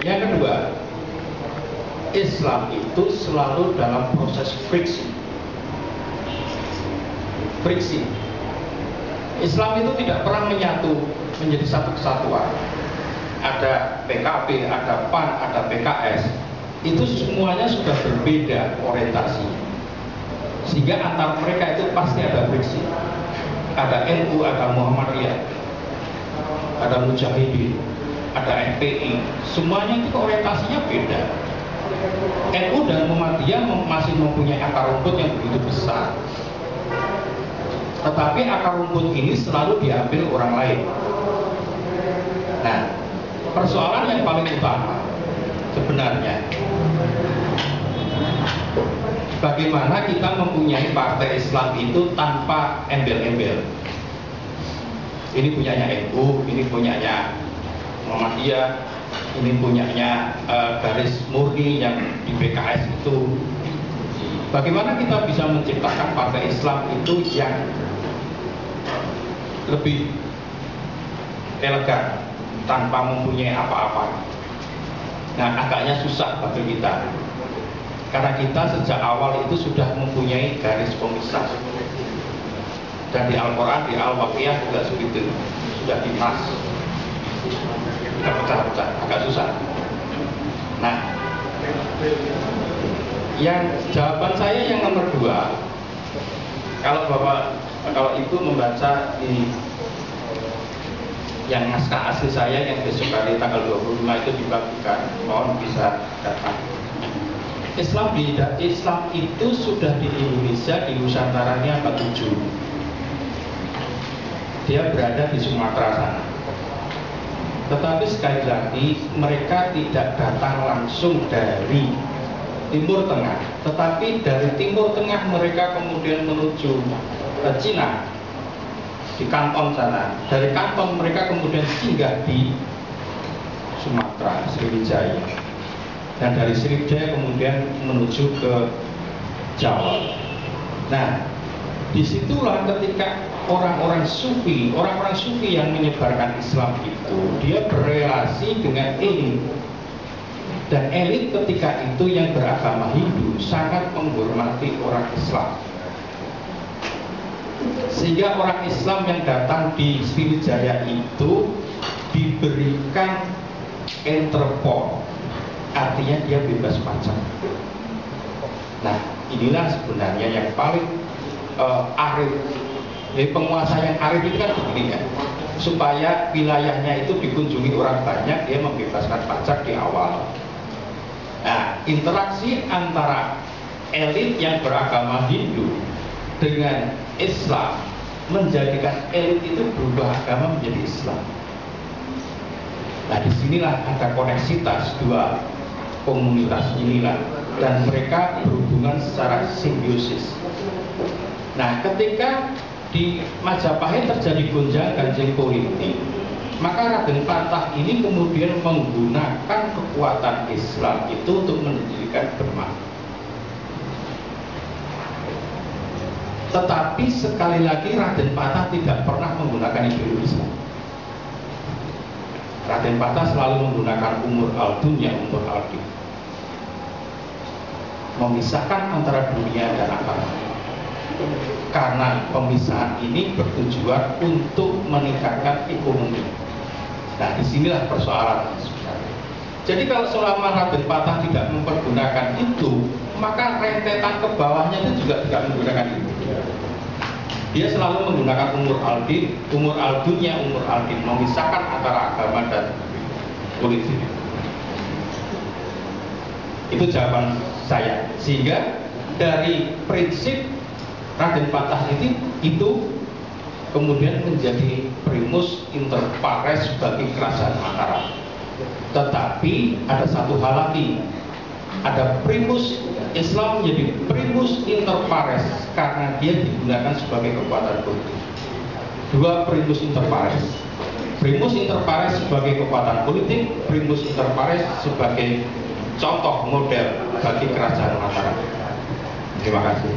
Yang kedua, Islam itu selalu dalam proses friksi. Islam itu tidak pernah menyatu menjadi satu kesatuan. Ada PKB, ada PAN, ada PKS. Itu semuanya sudah berbeda orientasi. Sehingga antar mereka itu pasti ada friksi. Ada NU, ada Muhammadiyah, ada Mujahidin, ada FPI. Semuanya itu orientasinya beda. NU dan Muhammadiyah masih mempunyai akar rumput yang begitu besar. Tetapi akar rumput ini selalu diambil orang lain. Nah, persoalan yang paling utama sebenarnya, bagaimana kita mempunyai partai Islam itu tanpa embel-embel. Ini punyanya NU, ini punyanya Muhammadiyah, ini punyanya garis murni yang di PKS itu. Bagaimana kita bisa menciptakan partai Islam itu yang lebih elegan tanpa mempunyai apa-apa? Nah, agaknya susah bagi kita, karena kita sejak awal itu sudah mempunyai garis pemisah. Dan di Al-Quran, di Al-Waqiah juga begitu, sudah dimas, pecah-pecah, agak susah. Nah, yang jawaban saya yang nomor 2, kalau Ibu membaca di yang naskah asli saya yang besok hari tanggal 25 itu dibagikan, mohon bisa datang. Islam itu sudah di Indonesia, di Nusantaranya abad 7. Dia berada di Sumatera sana. Tetapi sekali lagi mereka tidak datang langsung dari Timur Tengah, tetapi dari Timur Tengah mereka kemudian menuju ke Cina, di Kanton sana. Dari Kanton mereka kemudian singgah di Sumatera, Sriwijaya, dan dari Sriwijaya kemudian menuju ke Jawa. Nah, disitulah ketika orang-orang sufi yang menyebarkan Islam itu, dia berrelasi dengan elit. Dan elit ketika itu yang beragama Hindu sangat menghormati orang Islam. Sehingga orang Islam yang datang di Sriwijaya itu diberikan entrepot, artinya dia bebas pajak. Nah, inilah sebenarnya yang paling arif. Jadi penguasa yang arif itu kan begini ya, supaya wilayahnya itu dikunjungi orang banyak, dia membebaskan pajak di awal. Nah, interaksi antara elit yang beragama Hindu dengan Islam menjadikan elit itu berubah agama menjadi Islam. Nah, disinilah ada koneksitas dua komunitas inilah, dan mereka berhubungan secara simbiosis. Nah, ketika di Majapahit terjadi gonjang-ganjing politik, maka Raden Patah ini kemudian menggunakan kekuatan Islam itu untuk mendirikan Demak. Tetapi sekali lagi Raden Patah tidak pernah menggunakan ideologi Islam. Raden Patah selalu menggunakan umur al-dunya, umur al-din, memisahkan antara dunia dan akhirat. Karena pemisahan ini bertujuan untuk meningkatkan ekonomi. Nah, disinilah persoalan sebenarnya. Jadi kalau selama Raden Patah tidak mempergunakan itu, maka rentetan ke bawahnya itu juga tidak menggunakan itu. Dia selalu menggunakan umur al-din, umur al-dunya, umur al-din, memisahkan antara agama dan politik. Itu jawaban saya. Sehingga dari prinsip Raden Patah itu kemudian menjadi primus inter pares bagi kerajaan Mataram. Tetapi ada satu hal lagi, ada primus Islam menjadi primus inter pares karena dia digunakan sebagai kekuatan politik. Dua primus inter pares. Primus inter pares sebagai kekuatan politik, primus inter pares sebagai contoh model bagi kerajaan Mataram. Terima kasih.